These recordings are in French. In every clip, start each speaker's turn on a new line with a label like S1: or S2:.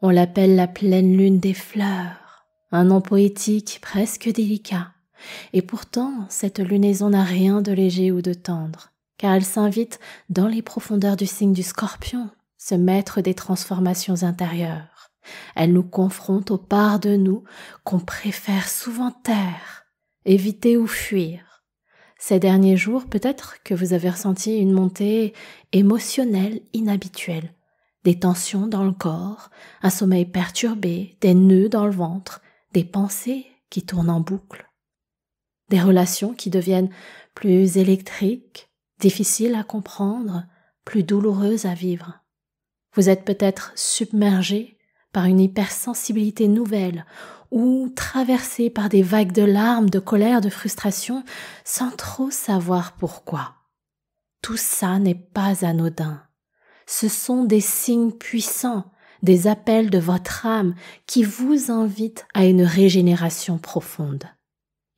S1: On l'appelle la pleine lune des fleurs, un nom poétique presque délicat. Et pourtant, cette lunaison n'a rien de léger ou de tendre, car elle s'invite dans les profondeurs du signe du Scorpion, ce maître des transformations intérieures. Elle nous confronte aux parts de nous qu'on préfère souvent taire, éviter ou fuir. Ces derniers jours, peut-être que vous avez ressenti une montée émotionnelle inhabituelle, des tensions dans le corps, un sommeil perturbé, des nœuds dans le ventre, des pensées qui tournent en boucle, des relations qui deviennent plus électriques, difficiles à comprendre, plus douloureuses à vivre. Vous êtes peut-être submergé par une hypersensibilité nouvelle ou traversé par des vagues de larmes, de colère, de frustration, sans trop savoir pourquoi. Tout ça n'est pas anodin. Ce sont des signes puissants, des appels de votre âme qui vous invitent à une régénération profonde.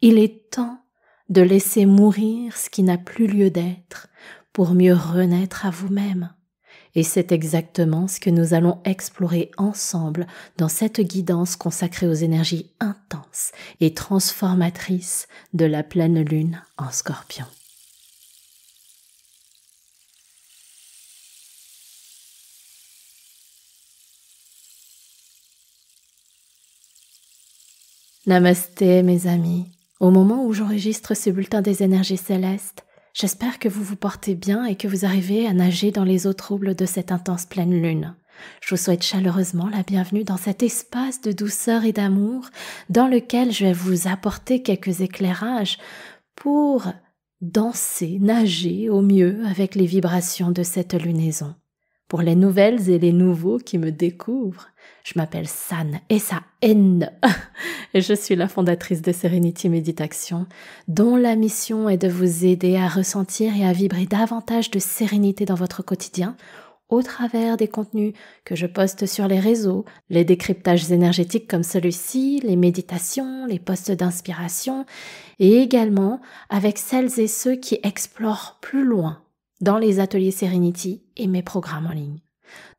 S1: Il est temps de laisser mourir ce qui n'a plus lieu d'être pour mieux renaître à vous-même. Et c'est exactement ce que nous allons explorer ensemble dans cette guidance consacrée aux énergies intenses et transformatrices de la pleine lune en Scorpion. Namasté mes amis, au moment où j'enregistre ce bulletin des énergies célestes, j'espère que vous vous portez bien et que vous arrivez à nager dans les eaux troubles de cette intense pleine lune. Je vous souhaite chaleureusement la bienvenue dans cet espace de douceur et d'amour dans lequel je vais vous apporter quelques éclairages pour danser, nager au mieux avec les vibrations de cette lunaison. Pour les nouvelles et les nouveaux qui me découvrent, je m'appelle San, S-A-N, et je suis la fondatrice de Serenity Méditation, dont la mission est de vous aider à ressentir et à vibrer davantage de sérénité dans votre quotidien, au travers des contenus que je poste sur les réseaux, les décryptages énergétiques comme celui-ci, les méditations, les posts d'inspiration, et également avec celles et ceux qui explorent plus loin dans les ateliers Serenity et mes programmes en ligne.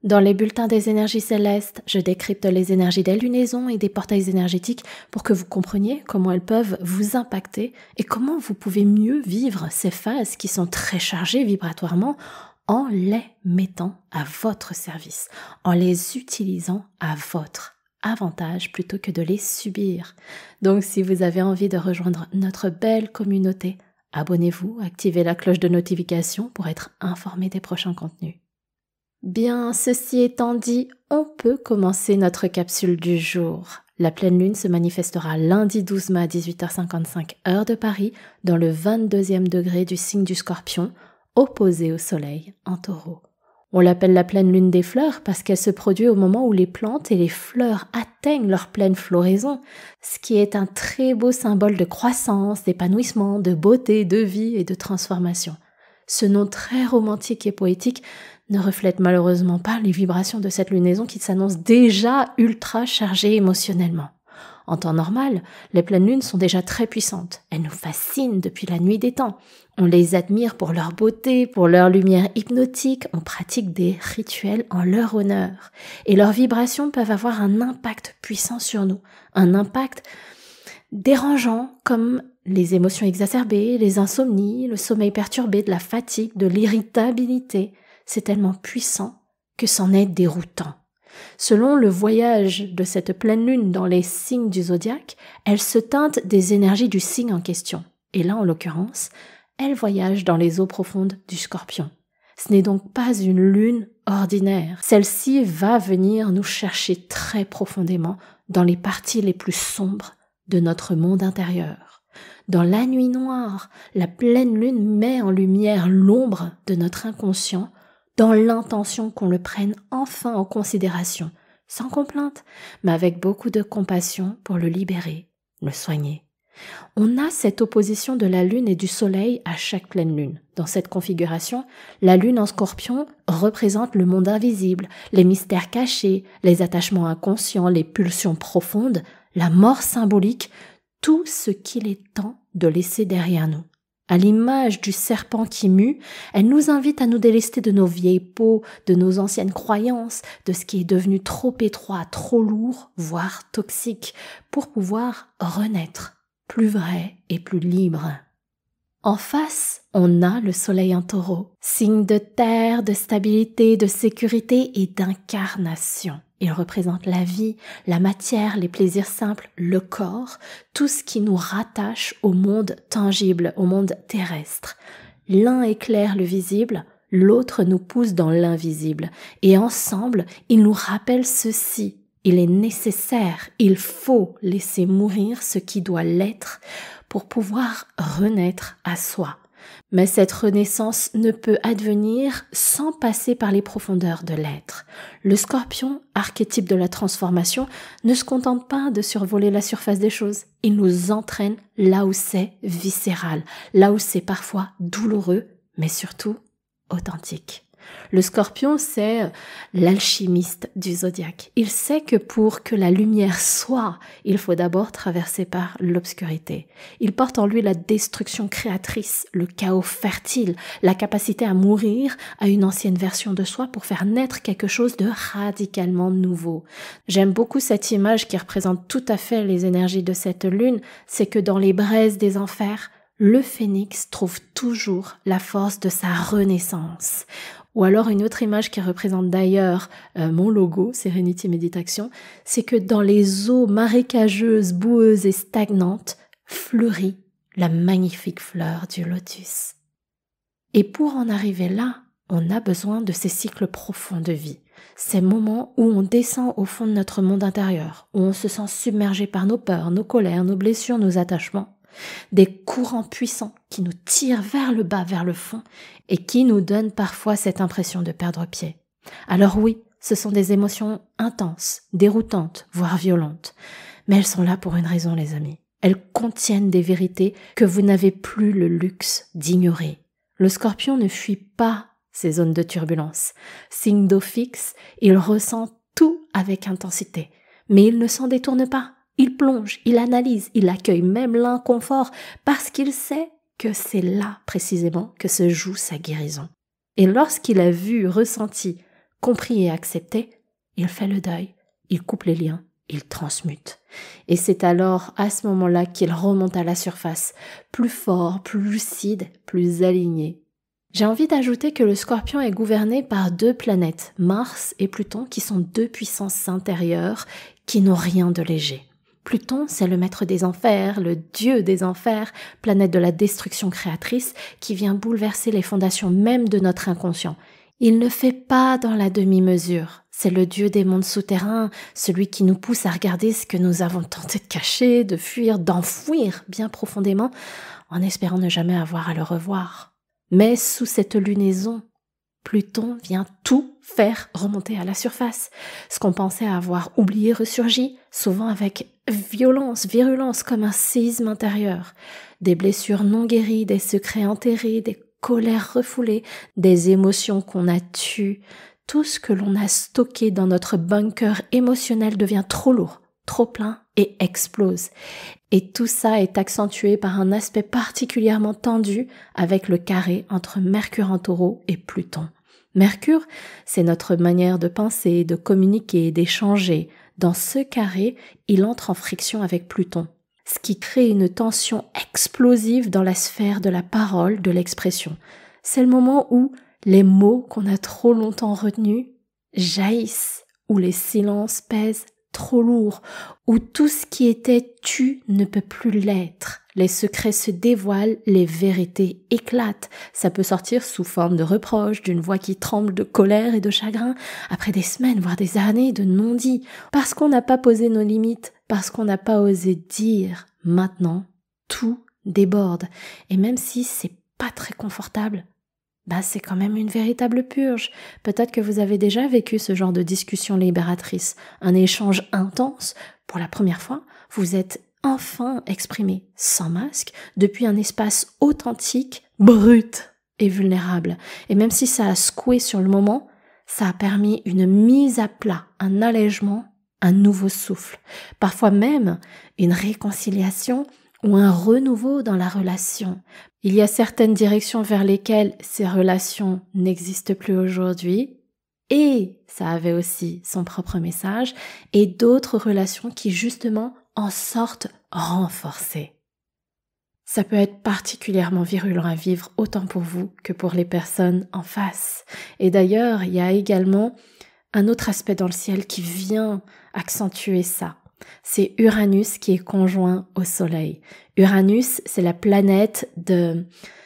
S1: Dans les bulletins des énergies célestes, je décrypte les énergies des lunaisons et des portails énergétiques pour que vous compreniez comment elles peuvent vous impacter et comment vous pouvez mieux vivre ces phases qui sont très chargées vibratoirement en les mettant à votre service, en les utilisant à votre avantage plutôt que de les subir. Donc si vous avez envie de rejoindre notre belle communauté, abonnez-vous, activez la cloche de notification pour être informé des prochains contenus. Bien, ceci étant dit, on peut commencer notre capsule du jour. La pleine lune se manifestera lundi 12 mai à 18h55 heure de Paris dans le 22e degré du signe du Scorpion, opposé au soleil en Taureau. On l'appelle la pleine lune des fleurs parce qu'elle se produit au moment où les plantes et les fleurs atteignent leur pleine floraison, ce qui est un très beau symbole de croissance, d'épanouissement, de beauté, de vie et de transformation. Ce nom très romantique et poétique ne reflète malheureusement pas les vibrations de cette lunaison qui s'annonce déjà ultra chargée émotionnellement. En temps normal, les pleines lunes sont déjà très puissantes. Elles nous fascinent depuis la nuit des temps. On les admire pour leur beauté, pour leur lumière hypnotique. On pratique des rituels en leur honneur. Et leurs vibrations peuvent avoir un impact puissant sur nous. Un impact dérangeant comme les émotions exacerbées, les insomnies, le sommeil perturbé, de la fatigue, de l'irritabilité. C'est tellement puissant que c'en est déroutant. Selon le voyage de cette pleine lune dans les signes du zodiaque, elle se teinte des énergies du signe en question. Et là, en l'occurrence, elle voyage dans les eaux profondes du Scorpion. Ce n'est donc pas une lune ordinaire. Celle-ci va venir nous chercher très profondément dans les parties les plus sombres de notre monde intérieur. Dans la nuit noire, la pleine lune met en lumière l'ombre de notre inconscient dans l'intention qu'on le prenne enfin en considération, sans complainte, mais avec beaucoup de compassion pour le libérer, le soigner. On a cette opposition de la lune et du soleil à chaque pleine lune. Dans cette configuration, la lune en Scorpion représente le monde invisible, les mystères cachés, les attachements inconscients, les pulsions profondes, la mort symbolique, tout ce qu'il est temps de laisser derrière nous. À l'image du serpent qui mue, elle nous invite à nous délester de nos vieilles peaux, de nos anciennes croyances, de ce qui est devenu trop étroit, trop lourd, voire toxique, pour pouvoir renaître, plus vrai et plus libre. En face, on a le soleil en taureau, signe de terre, de stabilité, de sécurité et d'incarnation. Il représente la vie, la matière, les plaisirs simples, le corps, tout ce qui nous rattache au monde tangible, au monde terrestre. L'un éclaire le visible, l'autre nous pousse dans l'invisible. Et ensemble, ils nous rappellent ceci. Il est nécessaire, il faut laisser mourir ce qui doit l'être pour pouvoir renaître à soi. Mais cette renaissance ne peut advenir sans passer par les profondeurs de l'être. Le scorpion, archétype de la transformation, ne se contente pas de survoler la surface des choses. Il nous entraîne là où c'est viscéral, là où c'est parfois douloureux, mais surtout authentique. Le scorpion, c'est l'alchimiste du zodiaque. Il sait que pour que la lumière soit, il faut d'abord traverser par l'obscurité. Il porte en lui la destruction créatrice, le chaos fertile, la capacité à mourir à une ancienne version de soi pour faire naître quelque chose de radicalement nouveau. J'aime beaucoup cette image qui représente tout à fait les énergies de cette lune, c'est que dans les braises des enfers, le phénix trouve toujours la force de sa renaissance. Ou alors une autre image qui représente d'ailleurs mon logo, Serenity Meditation, c'est que dans les eaux marécageuses, boueuses et stagnantes, fleurit la magnifique fleur du lotus. Et pour en arriver là, on a besoin de ces cycles profonds de vie. Ces moments où on descend au fond de notre monde intérieur, où on se sent submergé par nos peurs, nos colères, nos blessures, nos attachements. Des courants puissants qui nous tirent vers le bas, vers le fond, et qui nous donnent parfois cette impression de perdre pied. Alors oui, ce sont des émotions intenses, déroutantes, voire violentes, mais elles sont là pour une raison, les amis. Elles contiennent des vérités que vous n'avez plus le luxe d'ignorer. Le scorpion ne fuit pas ces zones de turbulence. Signe d'eau fixe, il ressent tout avec intensité, mais il ne s'en détourne pas. Il plonge, il analyse, il accueille même l'inconfort parce qu'il sait que c'est là précisément que se joue sa guérison. Et lorsqu'il a vu, ressenti, compris et accepté, il fait le deuil, il coupe les liens, il transmute. Et c'est alors à ce moment-là qu'il remonte à la surface, plus fort, plus lucide, plus aligné. J'ai envie d'ajouter que le scorpion est gouverné par 2 planètes, Mars et Pluton, qui sont 2 puissances intérieures qui n'ont rien de léger. Pluton, c'est le maître des enfers, le dieu des enfers, planète de la destruction créatrice qui vient bouleverser les fondations même de notre inconscient. Il ne fait pas dans la demi-mesure. C'est le dieu des mondes souterrains, celui qui nous pousse à regarder ce que nous avons tenté de cacher, de fuir, d'enfouir bien profondément, en espérant ne jamais avoir à le revoir. Mais sous cette lunaison, Pluton vient tout faire remonter à la surface. Ce qu'on pensait avoir oublié ressurgit, souvent avec violence, virulence, comme un séisme intérieur. Des blessures non guéries, des secrets enterrés, des colères refoulées, des émotions qu'on a tues. Tout ce que l'on a stocké dans notre bunker émotionnel devient trop lourd, trop plein et explose. Et tout ça est accentué par un aspect particulièrement tendu avec le carré entre Mercure en Taureau et Pluton. Mercure, c'est notre manière de penser, de communiquer, d'échanger. Dans ce carré, il entre en friction avec Pluton, ce qui crée une tension explosive dans la sphère de la parole, de l'expression. C'est le moment où les mots qu'on a trop longtemps retenus jaillissent, où les silences pèsent trop lourd, où tout ce qui était tu ne peut plus l'être. Les secrets se dévoilent, les vérités éclatent. Ça peut sortir sous forme de reproches, d'une voix qui tremble de colère et de chagrin, après des semaines, voire des années de non-dits, parce qu'on n'a pas posé nos limites, parce qu'on n'a pas osé dire. Maintenant, tout déborde. Et même si c'est pas très confortable, c'est quand même une véritable purge. Peut-être que vous avez déjà vécu ce genre de discussion libératrice, un échange intense. Pour la première fois, vous êtes enfin exprimé sans masque, depuis un espace authentique, brut et vulnérable. Et même si ça a secoué sur le moment, ça a permis une mise à plat, un allègement, un nouveau souffle. Parfois même une réconciliation ou un renouveau dans la relation. Il y a certaines directions vers lesquelles ces relations n'existent plus aujourd'hui, et ça avait aussi son propre message, et d'autres relations qui justement en sortent renforcées. Ça peut être particulièrement virulent à vivre autant pour vous que pour les personnes en face. Et d'ailleurs, il y a également un autre aspect dans le ciel qui vient accentuer ça. C'est Uranus qui est conjoint au Soleil. Uranus, c'est la planète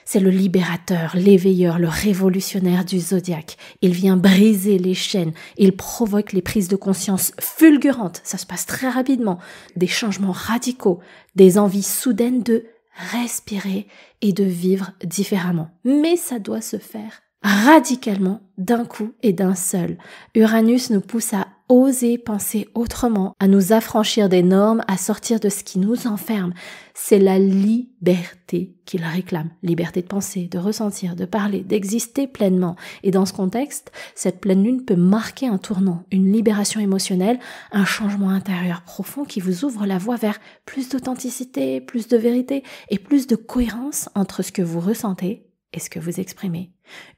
S1: c'est le libérateur, l'éveilleur, le révolutionnaire du zodiaque. Il vient briser les chaînes, il provoque les prises de conscience fulgurantes, ça se passe très rapidement, des changements radicaux, des envies soudaines de respirer et de vivre différemment. Mais ça doit se faire radicalement, d'un coup et d'un seul. Uranus nous pousse à oser penser autrement, à nous affranchir des normes, à sortir de ce qui nous enferme. C'est la liberté qu'il réclame. Liberté de penser, de ressentir, de parler, d'exister pleinement. Et dans ce contexte, cette pleine lune peut marquer un tournant, une libération émotionnelle, un changement intérieur profond qui vous ouvre la voie vers plus d'authenticité, plus de vérité et plus de cohérence entre ce que vous ressentez et ce que vous exprimez.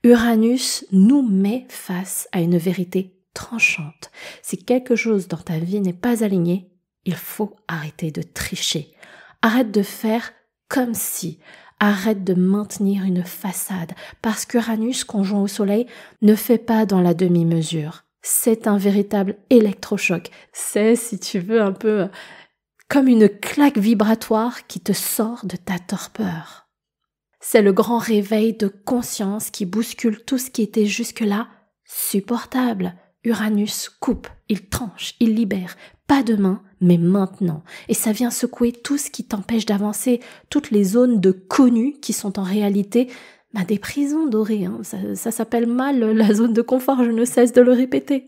S1: Uranus nous met face à une vérité tranchante. Si quelque chose dans ta vie n'est pas aligné, il faut arrêter de tricher. Arrête de faire comme si. Arrête de maintenir une façade. Parce qu'Uranus, conjoint au Soleil, ne fait pas dans la demi-mesure. C'est un véritable électrochoc. C'est, si tu veux, un peu comme une claque vibratoire qui te sort de ta torpeur. C'est le grand réveil de conscience qui bouscule tout ce qui était jusque-là supportable. Uranus coupe, il tranche, il libère. Pas demain, mais maintenant. Et ça vient secouer tout ce qui t'empêche d'avancer, toutes les zones de connu qui sont en réalité des prisons dorées. Ça s'appelle mal la zone de confort, je ne cesse de le répéter.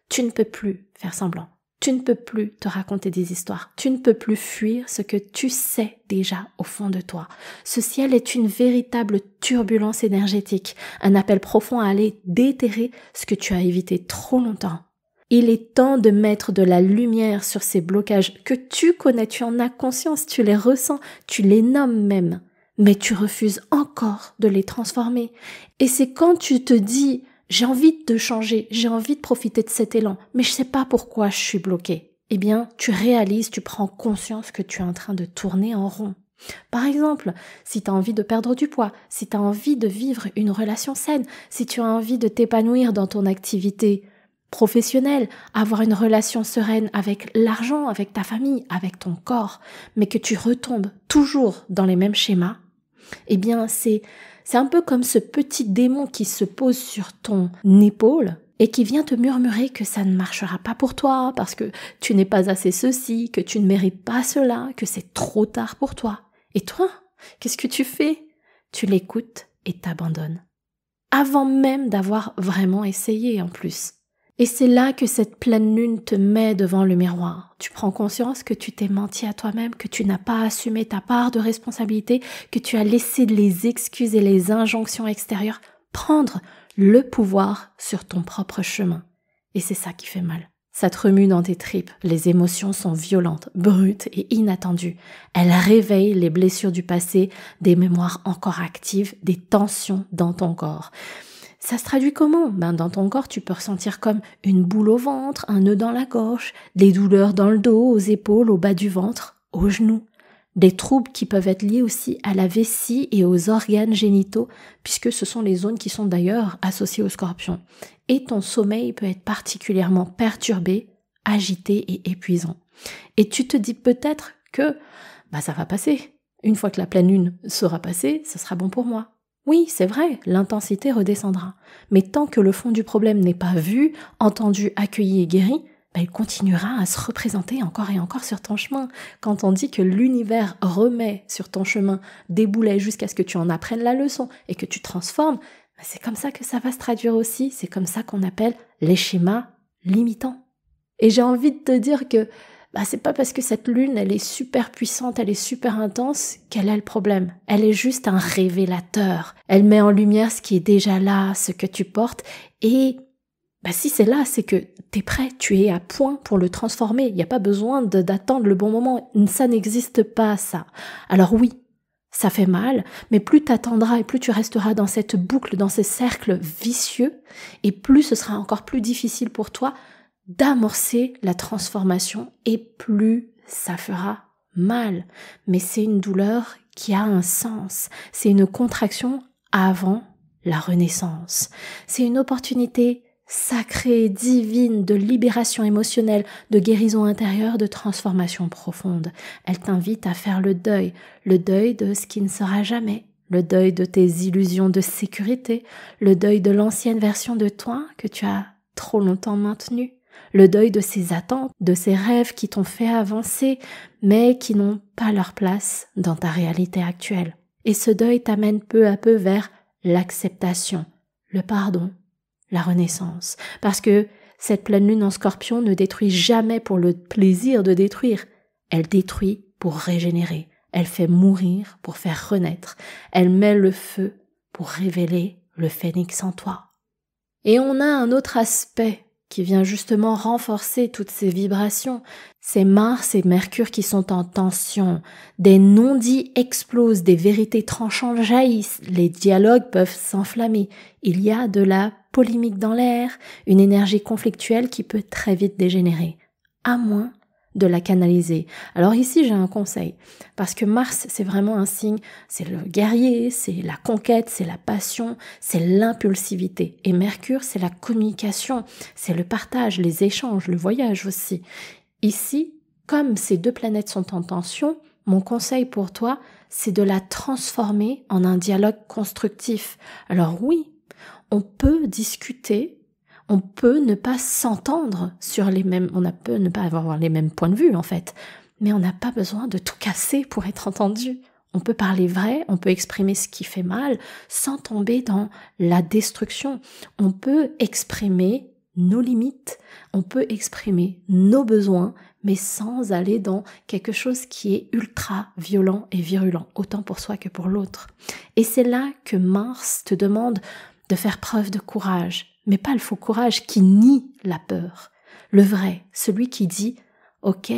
S1: Tu ne peux plus faire semblant. Tu ne peux plus te raconter des histoires. Tu ne peux plus fuir ce que tu sais déjà au fond de toi. Ce ciel est une véritable turbulence énergétique, un appel profond à aller déterrer ce que tu as évité trop longtemps. Il est temps de mettre de la lumière sur ces blocages que tu connais, tu en as conscience, tu les ressens, tu les nommes même, mais tu refuses encore de les transformer. Et c'est quand tu te dis j'ai envie de changer, j'ai envie de profiter de cet élan, mais je sais pas pourquoi je suis bloquée. Eh bien, tu réalises, tu prends conscience que tu es en train de tourner en rond. Par exemple, si tu as envie de perdre du poids, si tu as envie de vivre une relation saine, si tu as envie de t'épanouir dans ton activité professionnelle, avoir une relation sereine avec l'argent, avec ta famille, avec ton corps, mais que tu retombes toujours dans les mêmes schémas, eh bien, c'est un peu comme ce petit démon qui se pose sur ton épaule et qui vient te murmurer que ça ne marchera pas pour toi parce que tu n'es pas assez ceci, que tu ne mérites pas cela, que c'est trop tard pour toi. Et toi, qu'est-ce que tu fais? Tu l'écoutes et t'abandonnes. Avant même d'avoir vraiment essayé en plus. Et c'est là que cette pleine lune te met devant le miroir. Tu prends conscience que tu t'es menti à toi-même, que tu n'as pas assumé ta part de responsabilité, que tu as laissé les excuses et les injonctions extérieures prendre le pouvoir sur ton propre chemin. Et c'est ça qui fait mal. Ça te remue dans tes tripes. Les émotions sont violentes, brutes et inattendues. Elles réveillent les blessures du passé, des mémoires encore actives, des tensions dans ton corps. Ça se traduit comment? Dans ton corps, tu peux ressentir comme une boule au ventre, un nœud dans la gorge, des douleurs dans le dos, aux épaules, au bas du ventre, aux genoux. Des troubles qui peuvent être liés aussi à la vessie et aux organes génitaux, puisque ce sont les zones qui sont d'ailleurs associées au scorpion. Et ton sommeil peut être particulièrement perturbé, agité et épuisant. Et tu te dis peut-être que ça va passer. Une fois que la pleine lune sera passée, ce sera bon pour moi. Oui, c'est vrai, l'intensité redescendra. Mais tant que le fond du problème n'est pas vu, entendu, accueilli et guéri, il continuera à se représenter encore et encore sur ton chemin. Quand on dit que l'univers remet sur ton chemin des boulets jusqu'à ce que tu en apprennes la leçon et que tu transformes, c'est comme ça que ça va se traduire aussi. C'est comme ça qu'on appelle les schémas limitants. Et j'ai envie de te dire que c'est pas parce que cette lune, elle est super puissante, elle est super intense, qu'elle a le problème. Elle est juste un révélateur. Elle met en lumière ce qui est déjà là, ce que tu portes, et Si c'est là, c'est que t'es prêt, tu es à point pour le transformer. Il n'y a pas besoin d'attendre le bon moment. Ça n'existe pas, ça. Alors oui, ça fait mal, mais plus t'attendras et plus tu resteras dans cette boucle, dans ces cercles vicieux, et plus ce sera encore plus difficile pour toi d'amorcer la transformation, et plus ça fera mal. Mais c'est une douleur qui a un sens. C'est une contraction avant la renaissance. C'est une opportunité sacrée, divine, de libération émotionnelle, de guérison intérieure, de transformation profonde. Elle t'invite à faire le deuil de ce qui ne sera jamais, le deuil de tes illusions de sécurité, le deuil de l'ancienne version de toi que tu as trop longtemps maintenue, le deuil de ces attentes, de ces rêves qui t'ont fait avancer, mais qui n'ont pas leur place dans ta réalité actuelle. Et ce deuil t'amène peu à peu vers l'acceptation, le pardon, la renaissance. Parce que cette pleine lune en Scorpion ne détruit jamais pour le plaisir de détruire. Elle détruit pour régénérer. Elle fait mourir pour faire renaître. Elle met le feu pour révéler le phénix en toi. Et on a un autre aspect qui vient justement renforcer toutes ces vibrations. C'est Mars et Mercure qui sont en tension. Des non-dits explosent, des vérités tranchantes jaillissent, les dialogues peuvent s'enflammer. Il y a de la polémique dans l'air, une énergie conflictuelle qui peut très vite dégénérer, à moins de la canaliser. Alors ici, j'ai un conseil, parce que Mars, c'est vraiment un signe, c'est le guerrier, c'est la conquête, c'est la passion, c'est l'impulsivité. Et Mercure, c'est la communication, c'est le partage, les échanges, le voyage aussi. Ici, comme ces deux planètes sont en tension, mon conseil pour toi, c'est de la transformer en un dialogue constructif. Alors oui, on peut discuter, on peut ne pas s'entendre sur les mêmes, on peut ne pas avoir les mêmes points de vue en fait, mais on n'a pas besoin de tout casser pour être entendu. On peut parler vrai, on peut exprimer ce qui fait mal sans tomber dans la destruction. On peut exprimer nos limites, on peut exprimer nos besoins, mais sans aller dans quelque chose qui est ultra violent et virulent, autant pour soi que pour l'autre. Et c'est là que Mars te demande de faire preuve de courage, mais pas le faux courage qui nie la peur. Le vrai, celui qui dit « Ok,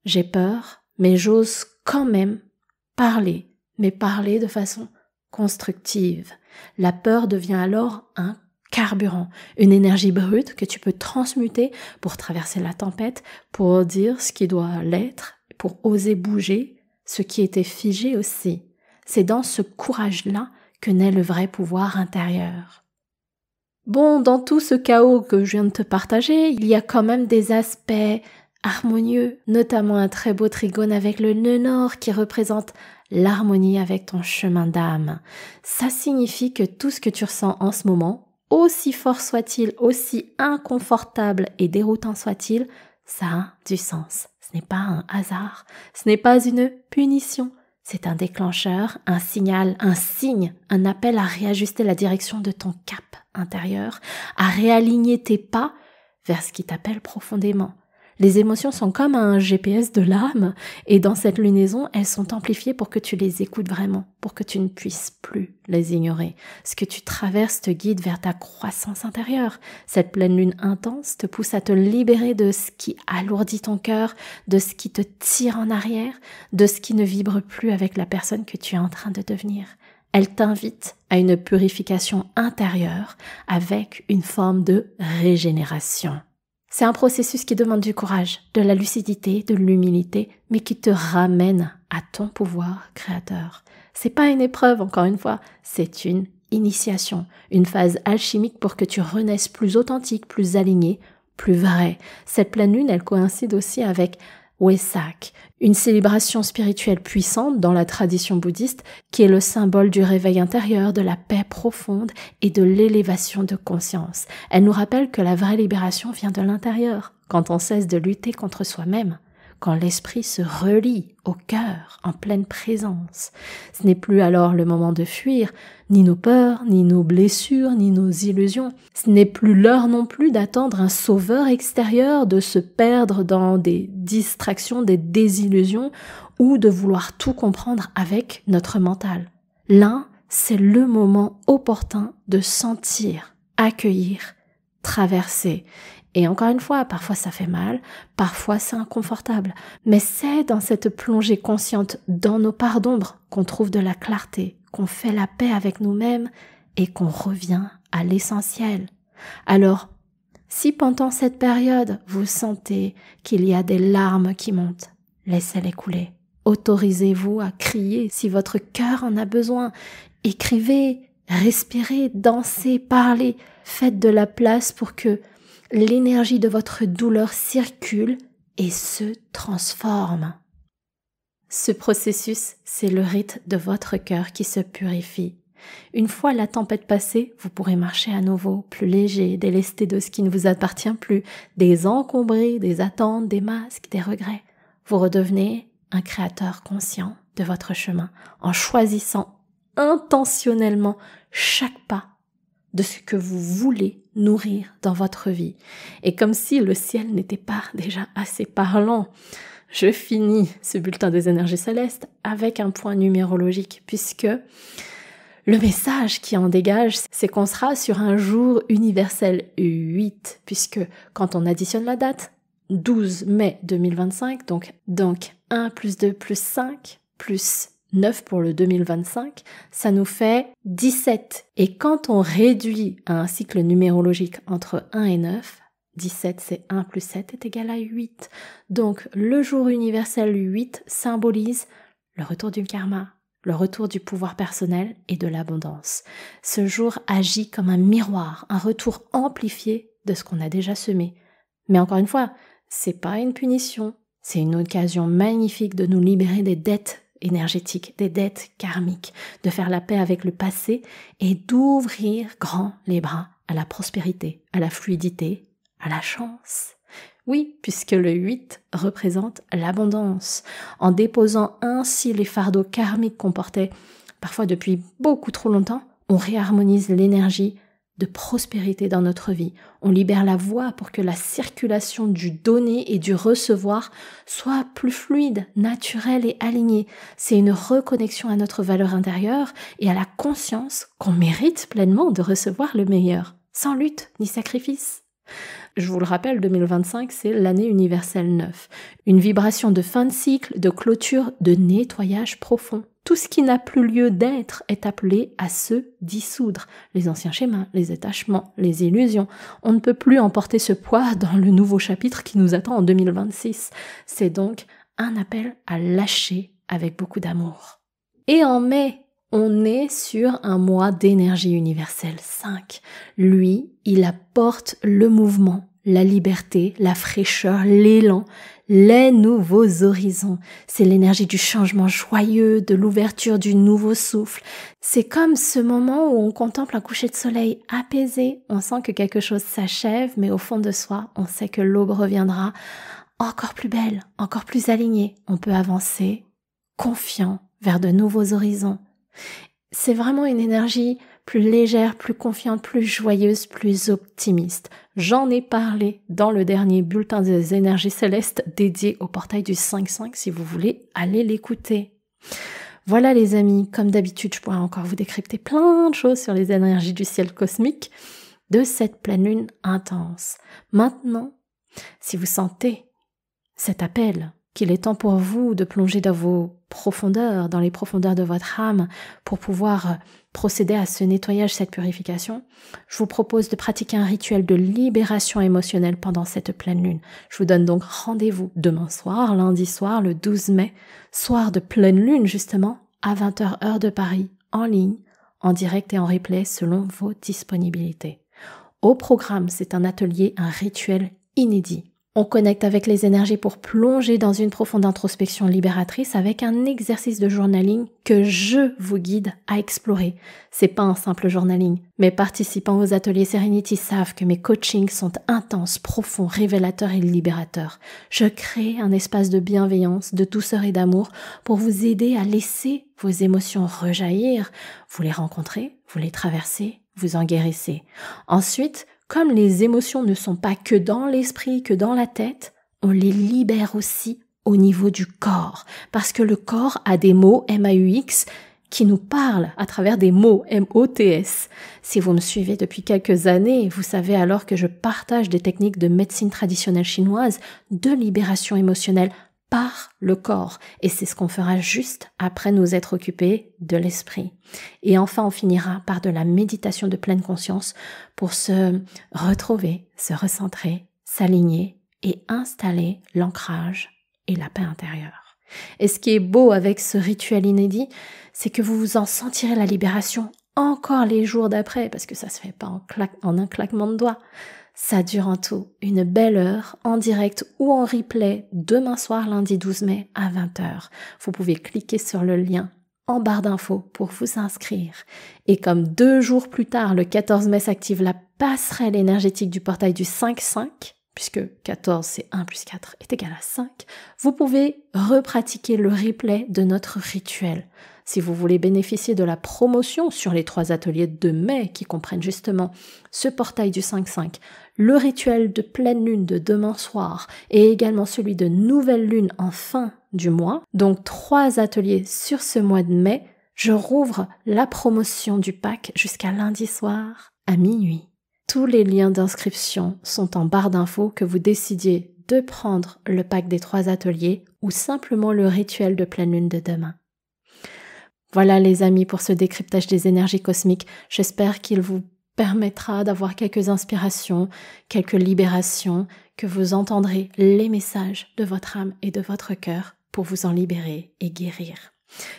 S1: j'ai peur, mais j'ose quand même parler, mais parler de façon constructive. » La peur devient alors un carburant, une énergie brute que tu peux transmuter pour traverser la tempête, pour dire ce qui doit l'être, pour oser bouger ce qui était figé aussi. C'est dans ce courage-là que naît le vrai pouvoir intérieur. Bon, dans tout ce chaos que je viens de te partager, il y a quand même des aspects harmonieux, notamment un très beau trigone avec le nœud nord qui représente l'harmonie avec ton chemin d'âme. Ça signifie que tout ce que tu ressens en ce moment, aussi fort soit-il, aussi inconfortable et déroutant soit-il, ça a du sens. Ce n'est pas un hasard, ce n'est pas une punition. C'est un déclencheur, un signal, un signe, un appel à réajuster la direction de ton cap intérieur, à réaligner tes pas vers ce qui t'appelle profondément. Les émotions sont comme un GPS de l'âme et dans cette lunaison, elles sont amplifiées pour que tu les écoutes vraiment, pour que tu ne puisses plus les ignorer. Ce que tu traverses te guide vers ta croissance intérieure. Cette pleine lune intense te pousse à te libérer de ce qui alourdit ton cœur, de ce qui te tire en arrière, de ce qui ne vibre plus avec la personne que tu es en train de devenir. Elle t'invite à une purification intérieure avec une forme de régénération. C'est un processus qui demande du courage, de la lucidité, de l'humilité, mais qui te ramène à ton pouvoir créateur. C'est pas une épreuve, encore une fois, c'est une initiation, une phase alchimique pour que tu renaisses plus authentique, plus aligné, plus vrai. Cette pleine lune, elle coïncide aussi avec Wesak, une célébration spirituelle puissante dans la tradition bouddhiste qui est le symbole du réveil intérieur, de la paix profonde et de l'élévation de conscience. Elle nous rappelle que la vraie libération vient de l'intérieur, quand on cesse de lutter contre soi-même, quand l'esprit se relie au cœur en pleine présence. Ce n'est plus alors le moment de fuir, ni nos peurs, ni nos blessures, ni nos illusions. Ce n'est plus l'heure non plus d'attendre un sauveur extérieur, de se perdre dans des distractions, des désillusions, ou de vouloir tout comprendre avec notre mental. Là, c'est le moment opportun de sentir, accueillir, traverser. Et encore une fois, parfois ça fait mal, parfois c'est inconfortable, mais c'est dans cette plongée consciente dans nos parts d'ombre qu'on trouve de la clarté, qu'on fait la paix avec nous-mêmes et qu'on revient à l'essentiel. Alors, si pendant cette période vous sentez qu'il y a des larmes qui montent, laissez-les couler. Autorisez-vous à crier si votre cœur en a besoin. Écrivez, respirez, dansez, parlez. Faites de la place pour que l'énergie de votre douleur circule et se transforme. Ce processus, c'est le rite de votre cœur qui se purifie. Une fois la tempête passée, vous pourrez marcher à nouveau, plus léger, délesté de ce qui ne vous appartient plus, désencombré des attentes, des masques, des regrets. Vous redevenez un créateur conscient de votre chemin en choisissant intentionnellement chaque pas de ce que vous voulez nourrir dans votre vie. Et comme si le ciel n'était pas déjà assez parlant, je finis ce bulletin des énergies célestes avec un point numérologique, puisque le message qui en dégage, c'est qu'on sera sur un jour universel 8, puisque quand on additionne la date, 12 mai 2025, donc 1 plus 2 plus 5 plus 9 pour le 2025, ça nous fait 17. Et quand on réduit à un cycle numérologique entre 1 et 9, 17 c'est 1 plus 7 est égal à 8. Donc le jour universel 8 symbolise le retour du karma, le retour du pouvoir personnel et de l'abondance. Ce jour agit comme un miroir, un retour amplifié de ce qu'on a déjà semé. Mais encore une fois, c'est pas une punition, c'est une occasion magnifique de nous libérer des dettes énergétiques, des dettes karmiques, de faire la paix avec le passé et d'ouvrir grand les bras à la prospérité, à la fluidité, à la chance. Oui, puisque le 8 représente l'abondance. En déposant ainsi les fardeaux karmiques qu'on portait parfois depuis beaucoup trop longtemps, on réharmonise l'énergie de prospérité dans notre vie. On libère la voie pour que la circulation du donner et du recevoir soit plus fluide, naturelle et alignée. C'est une reconnexion à notre valeur intérieure et à la conscience qu'on mérite pleinement de recevoir le meilleur, sans lutte ni sacrifice. Je vous le rappelle, 2025, c'est l'année universelle 9. Une vibration de fin de cycle, de clôture, de nettoyage profond. Tout ce qui n'a plus lieu d'être est appelé à se dissoudre. Les anciens schémas, les attachements, les illusions. On ne peut plus emporter ce poids dans le nouveau chapitre qui nous attend en 2026. C'est donc un appel à lâcher avec beaucoup d'amour. Et en mai, on est sur un mois d'énergie universelle 5. Lui, il apporte le mouvement, la liberté, la fraîcheur, l'élan, les nouveaux horizons. C'est l'énergie du changement joyeux, de l'ouverture du nouveau souffle. C'est comme ce moment où on contemple un coucher de soleil apaisé. On sent que quelque chose s'achève, mais au fond de soi, on sait que l'aube reviendra encore plus belle, encore plus alignée. On peut avancer, confiant, vers de nouveaux horizons. C'est vraiment une énergie plus légère, plus confiante, plus joyeuse, plus optimiste. J'en ai parlé dans le dernier bulletin des énergies célestes dédié au portail du 5-5 si vous voulez aller l'écouter. Voilà les amis, comme d'habitude, je pourrais encore vous décrypter plein de choses sur les énergies du ciel cosmique de cette pleine lune intense. Maintenant, si vous sentez cet appel, qu'il est temps pour vous de plonger dans vos profondeurs, dans les profondeurs de votre âme, pour pouvoir procéder à ce nettoyage, cette purification, je vous propose de pratiquer un rituel de libération émotionnelle pendant cette pleine lune. Je vous donne donc rendez-vous demain soir, lundi soir, le 12 mai, soir de pleine lune justement, à 20h heure de Paris, en ligne, en direct et en replay selon vos disponibilités. Au programme, c'est un atelier, un rituel inédit. On connecte avec les énergies pour plonger dans une profonde introspection libératrice avec un exercice de journaling que je vous guide à explorer. C'est pas un simple journaling. Mes participants aux ateliers Serenity savent que mes coachings sont intenses, profonds, révélateurs et libérateurs. Je crée un espace de bienveillance, de douceur et d'amour pour vous aider à laisser vos émotions rejaillir. Vous les rencontrez, vous les traversez, vous en guérissez. Ensuite, comme les émotions ne sont pas que dans l'esprit, que dans la tête, on les libère aussi au niveau du corps. Parce que le corps a des mots, MAUX, qui nous parle à travers des mots, M-O-T-S. Si vous me suivez depuis quelques années, vous savez alors que je partage des techniques de médecine traditionnelle chinoise, de libération émotionnelle par le corps. Et c'est ce qu'on fera juste après nous être occupés de l'esprit. Et enfin, on finira par de la méditation de pleine conscience pour se retrouver, se recentrer, s'aligner et installer l'ancrage et la paix intérieure. Et ce qui est beau avec ce rituel inédit, c'est que vous vous en sentirez la libération encore les jours d'après, parce que ça se fait pas en un claquement de doigts. Ça dure en tout une belle heure, en direct ou en replay, demain soir, lundi 12 mai à 20h. Vous pouvez cliquer sur le lien en barre d'infos pour vous inscrire. Et comme 2 jours plus tard, le 14 mai s'active la passerelle énergétique du portail du 5-5, puisque 14 c'est 1 plus 4 est égal à 5, vous pouvez repratiquer le replay de notre rituel. Si vous voulez bénéficier de la promotion sur les 3 ateliers de mai qui comprennent justement ce portail du 5-5, le rituel de pleine lune de demain soir et également celui de nouvelle lune en fin du mois, donc 3 ateliers sur ce mois de mai, je rouvre la promotion du pack jusqu'à lundi soir à minuit. Tous les liens d'inscription sont en barre d'infos que vous décidiez de prendre le pack des 3 ateliers ou simplement le rituel de pleine lune de demain. Voilà les amis pour ce décryptage des énergies cosmiques. J'espère qu'il vous permettra d'avoir quelques inspirations, quelques libérations, que vous entendrez les messages de votre âme et de votre cœur pour vous en libérer et guérir.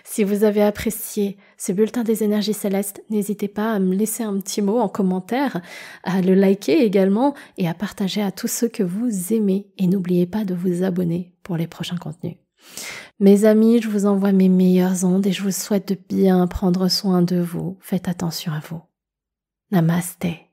S1: Si vous avez apprécié ce bulletin des énergies célestes, n'hésitez pas à me laisser un petit mot en commentaire, à le liker également et à partager à tous ceux que vous aimez. Et n'oubliez pas de vous abonner pour les prochains contenus. Mes amis, je vous envoie mes meilleures ondes et je vous souhaite de bien prendre soin de vous. Faites attention à vous. Namasté.